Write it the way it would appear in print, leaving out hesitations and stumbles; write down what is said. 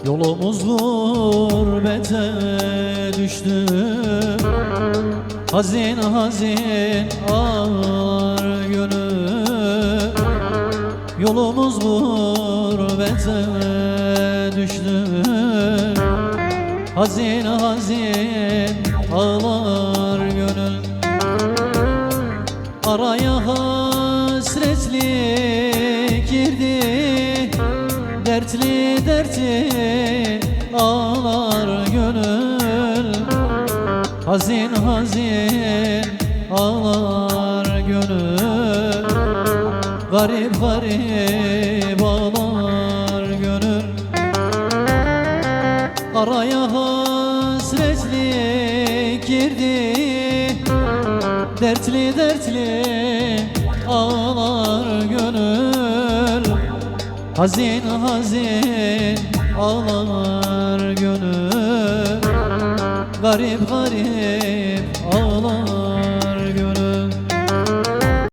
Yolumuz gurbete düştü. Hazin hazin ağlar gönül. Yolumuz gurbete düştü. Hazin hazin ağlar gönül. Araya hasretlik girdi. Dertli dertli ağlar gönül. Hazin hazin ağlar gönül. Garip garip ağlar gönül. Araya hasretlik girdi. Dertli dertli ağlar gönül. Hazin hazin ağlar gönül. Garip garip ağlar